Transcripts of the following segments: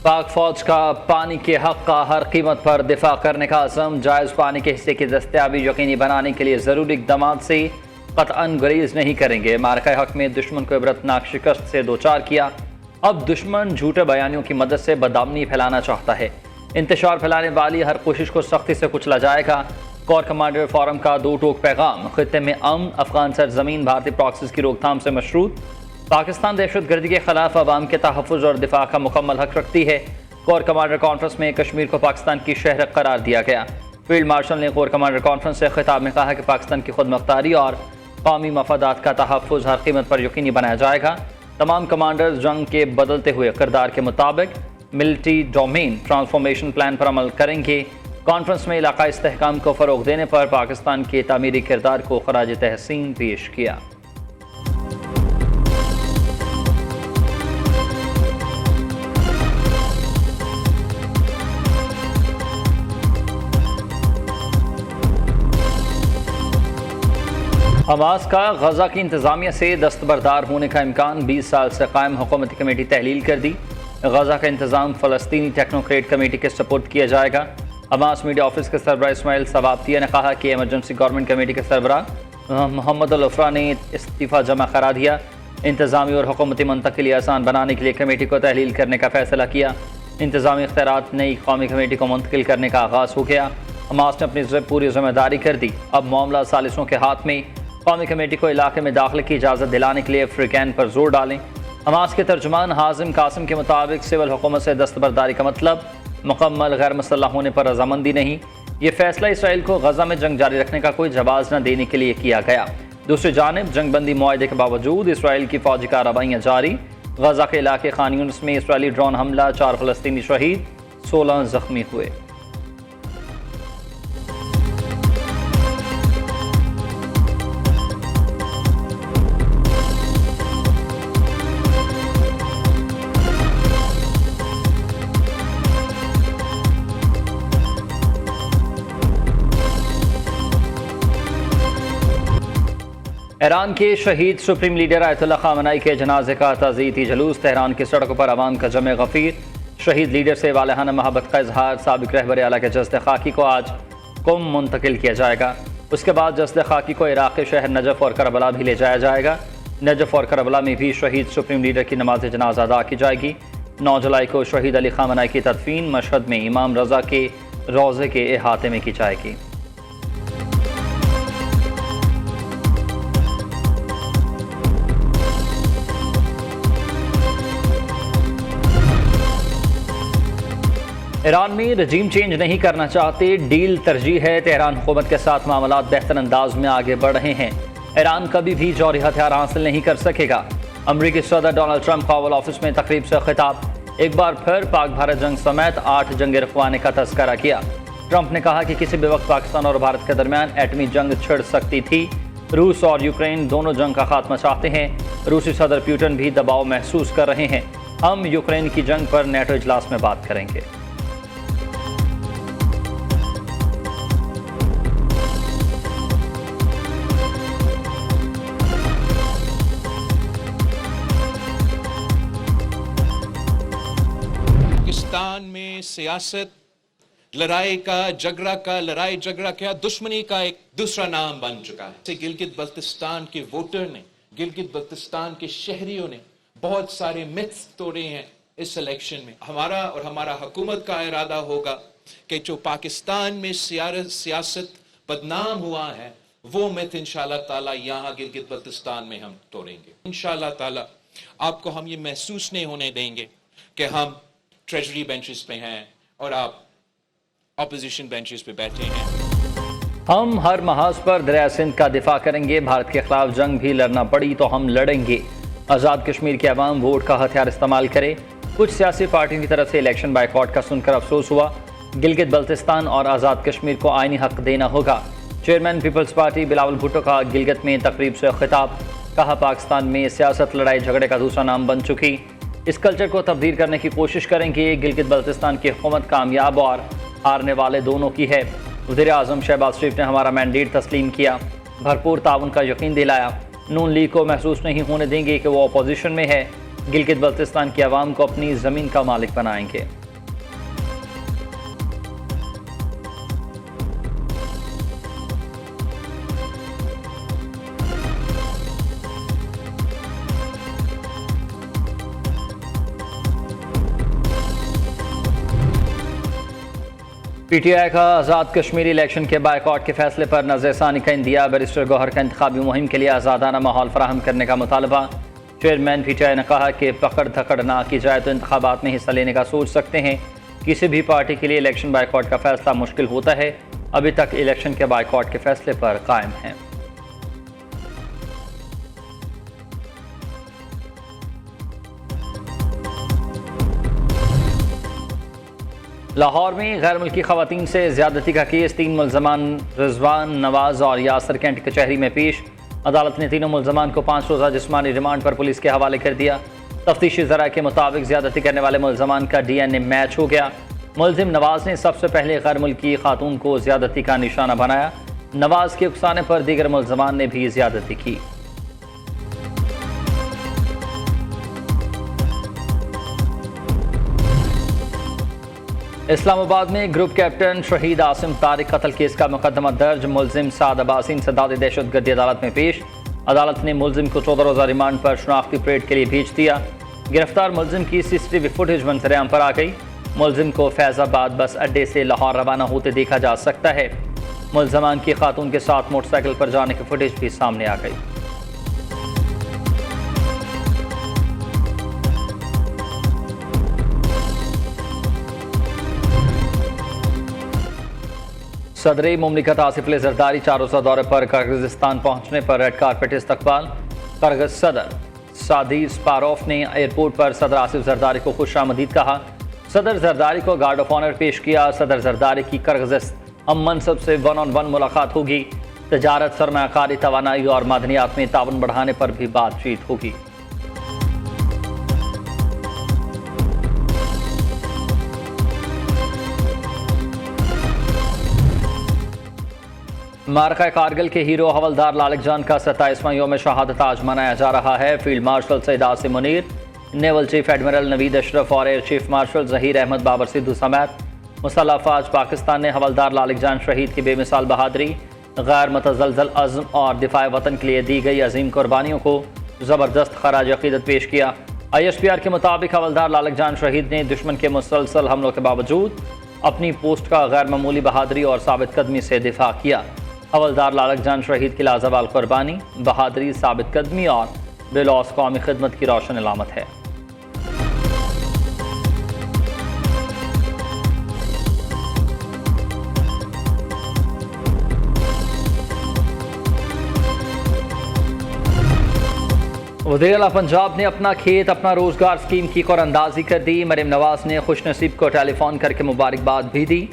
पाक फौज का पानी के हक का हर कीमत पर दिफा करने का अज़म। जायज़ पानी के हिस्से की दस्तयाबी यकीनी बनाने के लिए ज़रूरी इक़दाम से क़तअन गुरेज नहीं करेंगे। मारका हक में दुश्मन को इबरतनाक शिकस्त से दो चार किया। अब दुश्मन झूठे बयानियों की मदद से बदअमनी फैलाना चाहता है। इंतशार फैलाने वाली हर कोशिश को सख्ती से कुचला जाएगा। कोर कमांडर फोरम का दो टोक पैगाम। खित्ते में अमन, अफगान सरजमीन भारतीय प्रॉक्सिस की रोकथाम से मशरूत। पाकिस्तान दहशतगर्दी के खिलाफ अवाम के तहफ़्फ़ुज़ और दिफा का मुकम्मल हक रखती है। कोर कमांडर कॉन्फ्रेंस में कश्मीर को पाकिस्तान की शहर करार दिया गया। फील्ड मार्शल ने कोर कमांडर कॉन्फ्रेंस से खिताब में कहा कि पाकिस्तान की खुद मुख्तारी और कौमी मफादात का तहफ़्फ़ुज़ हर कीमत पर यकीनी बनाया जाएगा। तमाम कमांडर्स जंग के बदलते हुए किरदार के मुताबिक मिलिट्री डोमेन ट्रांसफॉर्मेशन प्लान पर अमल करेंगे। कॉन्फ्रेंस में इलाक़ाई इस्तेहकाम को फ़रोग़ देने पर पाकिस्तान के तामीरी किरदार को ख़राज तहसीन पेश किया। हमास का गजा की इंतज़ामिया से दस्तबरदार होने का इम्कान। 20 साल से कायम हुकूमती कमेटी तहलील कर दी। गजा का इंतज़ाम फ़लस्तीनी टेक्नोक्रेट कमेटी के सपोर्ट किया जाएगा। हमास मीडिया ऑफिस के सरबराह इस्माइल सवाबतिया ने कहा कि एमरजेंसी गवर्नमेंट कमेटी के सरबराह मोहम्मद अल-अफ़रा ने इस्तीफ़ा जमा करा दिया। इंतज़ामी और हुकूमती मुंतकिली आसान बनाने के लिए कमेटी को तहलील करने का फैसला किया। इंतज़ामी इख्तियारात नई कौमी कमेटी को मुंतकिल करने का आगाज़ हो गया। हमास ने अपनी पूरी जिम्मेदारी कर दी। अब मामला सालिसों के हाथ में। कौमी कमेटी को इलाके में दाखिले की इजाज़त दिलाने के लिए अफ्रीकैन पर जोर डालें। हमास के तर्जुमान हाजिम कासिम के मुताबिक सिविल हुकूमत से दस्तबरदारी का मतलब मुकम्मल गैर मुसल्लह होने पर रजामंदी नहीं। ये फैसला इसराइल को गजा में जंग जारी रखने का कोई जवाब न देने के लिए किया गया। दूसरी जानिब जंगबंदी मुआहदे के बावजूद इसराइल की फौजी कार्रवाइयाँ जारी। गजा के इलाके खान यूनिस में इसराइली ड्रोन हमला, 4 फ़लस्तीनी शहीद, 16 जख्मी हुए। ईरान के शहीद सुप्रीम लीडर आयतुल्लाह ख़ामेनी के जनाजे का ताज़ीती जुलूस। तेहरान की सड़कों पर अवाम का जमे गफ़ीर। शहीद लीडर से वालहाना मोहब्बत का इजहार। साबिक रहबर आला के जस्द खाकी को आज कुम मुंतकिल किया जाएगा। उसके बाद जस्द खाकी को इराक़ के शहर नजफ़ और करबला भी ले जाया जाएगा। नजफ़ और करबला में भी शहीद सुप्रीम लीडर की नमाज जनाजा अदा की जाएगी। 9 जुलाई को शहीद अली ख़ामेनी की तदफीन मशहद में इमाम रज़ा के रोज़े के अहाते में की जाएगी। ईरान में रजीम चेंज नहीं करना चाहते, डील तरजीह है। तेहरान हुकूमत के साथ मामलात बेहतर अंदाज में आगे बढ़ रहे हैं। ईरान कभी भी जौहरी हथियार हासिल नहीं कर सकेगा। अमरीकी सदर डोनाल्ड ट्रंप का ओवल ऑफिस में तकरीब से खिताब। एक बार फिर पाक भारत जंग समेत 8 जंग रखवाने का तस्करा किया। ट्रंप ने कहा कि किसी भी वक्त पाकिस्तान और भारत के दरमियान एटमी जंग छिड़ सकती थी। रूस और यूक्रेन दोनों जंग का खात्मा चाहते हैं। रूसी सदर पुतिन भी दबाव महसूस कर रहे हैं। हम यूक्रेन की जंग पर नेटो इजलास में बात करेंगे। पाकिस्तान में सियासत लड़ाई झगड़ा क्या दुश्मनी का एक दूसरा नाम बन चुका है। गिलगित बल्तिस्तान के वोटर ने, गिलगित बल्तिस्तान के शहरियों ने बहुत सारे मिथ्स तोड़े हैं इस इलेक्शन में। हमारा और हमारा हुकूमत का इरादा होगा कि जो पाकिस्तान में सियासत बदनाम हुआ है वो मिथ इंशाल्लाह ताला यहाँ गिलगित बल्तिस्तान में हम तोड़ेंगे। इंशाल्लाह ताला आपको हम ये महसूस नहीं होने देंगे कि हम ट्रेजरी बेंचेस पे हैं और आप ऑपोजिशन बेंचेस पे बैठे हैं। हम हर महाज पर दरिया सिंध का दिफा करेंगे। भारत के खिलाफ जंग भी लड़ना पड़ी तो हम लड़ेंगे। आज़ाद कश्मीर के अवाम वोट का हथियार इस्तेमाल करे। कुछ सियासी पार्टियों की तरफ से इलेक्शन बायकॉट का सुनकर अफसोस हुआ। गिलगित बल्तिस्तान और आज़ाद कश्मीर को आईनी हक देना होगा। चेयरमैन पीपल्स पार्टी बिलावल भुट्टो का गिलगित में तकरीब से खिताब। कहा पाकिस्तान में सियासत लड़ाई झगड़े का दूसरा नाम बन चुकी। इस कल्चर को तब्दील करने की कोशिश करेंगे। गिलगित बल्तिस्तान की हुकूमत कामयाब और हारने वाले दोनों की है। वज़ीर-ए-आज़म शहबाज शरीफ ने हमारा मैंडेट तस्लीम किया, भरपूर ताउन का यकीन दिलाया। नून लीग को महसूस नहीं होने देंगे कि वो अपोजिशन में है। गिलगित बल्तिस्तान की आवाम को अपनी ज़मीन का मालिक बनाएंगे। पीटीआई का आज़ाद कश्मीरी इलेक्शन के बायकॉट के फैसले पर नज़रसानी का इंदिया। बैरिस्टर गौहर का इंतखाबी मुहिम के लिए आज़ादाना माहौल फराहम करने का मुतालबा। चेयरमैन पीटीआई ने कहा कि पकड़ धकड़ ना की जाए तो इंतखाबात में हिस्सा लेने का सोच सकते हैं। किसी भी पार्टी के लिए इलेक्शन बायकॉट का फैसला मुश्किल होता है। अभी तक इलेक्शन के बायकॉट के फैसले पर कायम हैं। लाहौर में गैर मुल्की खवातीन से ज्यादती का केस। 3 मुल्ज़मान रिजवान, नवाज और यासर कैंट कचहरी में पेश। अदालत ने तीनों मुल्ज़मान को 5 रोज़ा जिस्मानी रिमांड पर पुलिस के हवाले कर दिया। तफ्तीशी ज़राए के मुताबिक ज्यादती करने वाले मुल्ज़मान का DNA मैच हो गया। मुल्ज़िम नवाज ने सबसे पहले गैर मुल्की खातून को ज्यादती का निशाना बनाया। नवाज के उकसाने पर दीगर मुल्ज़मान ने भी ज्यादती की। इस्लामाबाद में ग्रुप कैप्टन शहीद आसिम तारिक कत्ल केस का मुकदमा दर्ज। मुल्जिम साद अब्बासी सदाद दहशतगर्दी अदालत में पेश। अदालत ने मुल्जिम को 14 रोज़ा रिमांड पर शनाख्ती परेड के लिए भेज दिया। गिरफ्तार मुल्जिम की CCTV फुटेज मंजर-ए-आम पर आ गई। मुल्जिम को फैज़ाबाद बस अड्डे से लाहौर रवाना होते देखा जा सकता है। मुल्ज़मान की खातून के साथ मोटरसाइकिल पर जाने की फुटेज भी सामने आ गई। सदर मुमलिकत आसिफ अली जरदारी 4 रोज़ा दौरे पर किर्गिज़स्तान पहुंचने पर रेड कारपेट इस्तकबाल। किर्गिज़ सदर सादी स्पारोफ ने एयरपोर्ट पर सदर आसिफ जरदारी को खुशामदीद कहा। सदर जरदारी को गार्ड ऑफ ऑनर पेश किया। सदर जरदारी की किर्गिज़ हम मनसब से 1-on-1 मुलाकात होगी। तजारत, सरमायाकारी, तवानाई और मादनियात में ताउन बढ़ाने पर भी बातचीत होगी। मार्का कारगिल के हीरो हवलदार लालिक जान का 27वां योम शहादत आज मनाया जा रहा है। Field marshal Syed Asim Munir, naval chief admiral Naveed Ashraf और air chief marshal Zaheer Ahmed Babar Sidhu समेत मुसल्लह अफवाज पाकिस्तान ने हवलदार लालिक जान शहीद की बेमिसाल बहादुरी, गैर मुतज़लज़ल अज़्म और दिफाए वतन के लिए दी गई अजीम कुर्बानियों को ज़बरदस्त खराज अक़ीदत पेश किया। ISPR के मुताबिक हवलदार लालिक जान शहीद ने दुश्मन के मुसलसल हमलों के बावजूद अपनी पोस्ट का गैर मामूली बहादुरी और साबित कदमी से दिफा किया। हवलदार लालिक जान शहीद की लाजवाल कुर्बानी, बहादुरी, साबित कदमी और बेलौस कौमी खिदमत की रोशन अलामत है। वज़ीर-ए-आला पंजाब ने अपना खेत अपना रोजगार स्कीम की कुरानंदाजी कर दी। मरीम नवाज ने खुशनसीब को टेलीफोन करके मुबारकबाद भी दी।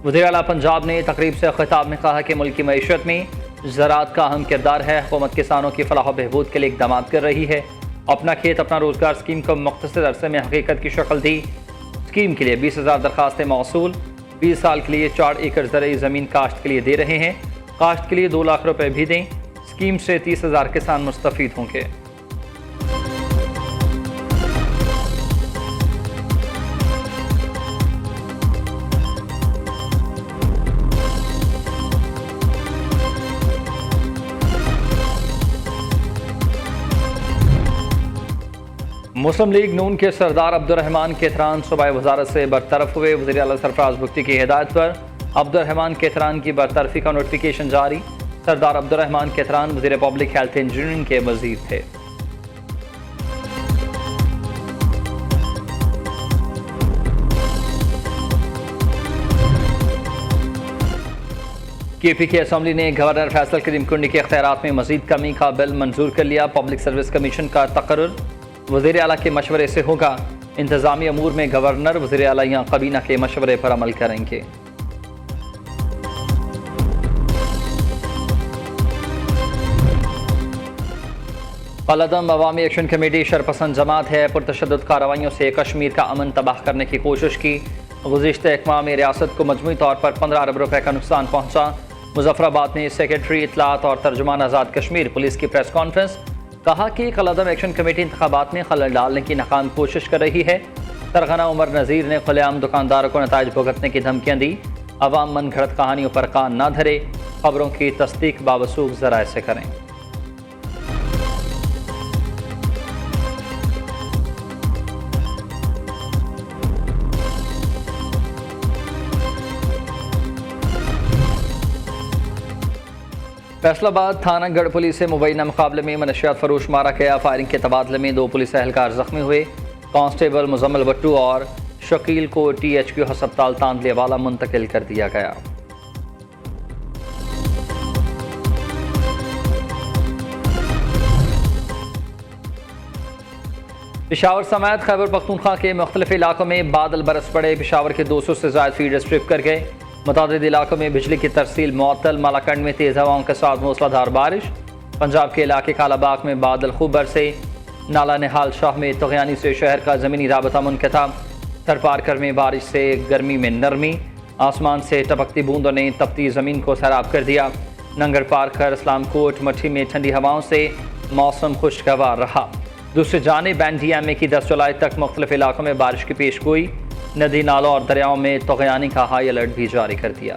वज़ीर-ए-आला पंजाब ने तकरीब से खिताब में कहा कि मुल्क की मईशत में ज़राअत का अहम किरदार है। हुकूमत किसानों की फलाह व बहबूद के लिए इक़दाम कर रही है। अपना खेत अपना रोजगार स्कीम को मुख्तसर अरसे में हकीकत की शक्ल दी। स्कीम के लिए 20,000 दरखास्तें मौसूल। 20 साल के लिए 4 एकड़ ज़रई ज़मीन काश्त के लिए दे रहे हैं। काश्त के लिए 2 लाख रुपये भी दें। स्कीम से 30,000 किसान मुस्तफ़ीद होंगे। मुस्लिम लीग नून के सरदार अब्दुर्रहमान केतरान सूबाई वजारत से बरतरफ हुए। वज़ीर-ए-आला सरफराज बुख्ती की हिदायत पर अब्दुर्रहमान केतरान की बरतरफी का नोटिफिकेशन जारी। सरदार अब्दुर्रहमान केतरान वज़ीर पब्लिक हेल्थ इंजीनियरिंग के वज़ीर थे। KPK असम्बली ने गवर्नर फैसल करीम कुंडी के इख्तियारात में मजीद कमी का बिल मंजूर कर लिया। पब्लिक सर्विस कमीशन का तकर्रुर वज़ीर-ए-आला के मशवरे से होगा। इंतज़ामी अमूर में गवर्नर वज़ीर-ए-आला या काबीना के मशवरे पर अमल करेंगे। कलअदम अवामी एक्शन कमेटी शरपसंद जमात है। पुरतशद्दुद कार्रवाइयों से कश्मीर का अमन तबाह करने की कोशिश की। गुज़िश्ता एक माह में रियासत को मजमूई तौर पर 15 अरब रुपए का नुकसान पहुँचा। मुजफ्फराबाद में सेक्रेटरी इत्तलात और तर्जुमान आज़ाद कश्मीर पुलिस की प्रेस कॉन्फ्रेंस। कहा कि कलअदम एक्शन कमेटी इंतखाबात में खलल डालने की नाकाम कोशिश कर रही है। सरगना उमर नज़ीर ने खुलेआम दुकानदारों को नताइज भुगतने की धमकियां दी। अवाम मन घड़त कहानियों पर कान न धरे, खबरों की तस्दीक बावसूख ज़राए से करें। फैसलाबाद थाना गढ़ पुलिस से मुबैना मुकाबले में मनशियात फरोश मारा गया। फायरिंग के तबादले में 2 पुलिस एहलकार जख्मी हुए। कांस्टेबल मुजम्मिल भट्टू और शकील को THQ हस्पताल तांदलेवाला मुंतकिल कर दिया गया। पेशावर समेत खैबर पख्तूनख्वा के मुख्तलिफ इलाकों में बादल बरस पड़े। पेशावर के 200 से ज़ायद फीडर स्ट्रिप कर गए। मुतादिद इलाकों में बिजली की तरसील मुअत्तल। मालाकंड में तेज़ हवाओं के साथ मूसलाधार बारिश। पंजाब के इलाके कालाबाग में बादल खूब बरसे। नाला निहाल शाह में तगयानी से शहर का ज़मीनी राबता मुनक़ता। थरपारकर में बारिश से गर्मी में नरमी। आसमान से टपकती बूंदों ने तपती ज़मीन को सैराब कर दिया। नंगर पारकर इस्लामकोट मठी में ठंडी हवाओं से मौसम खुशगवार रहा। दूसरी जानिब NDMA की 10 जुलाई तक मुख्तलिफ इलाकों में बारिश की पेशगोई। नदी नालों और दरियाओं में तगयानी का हाई अलर्ट भी जारी कर दिया।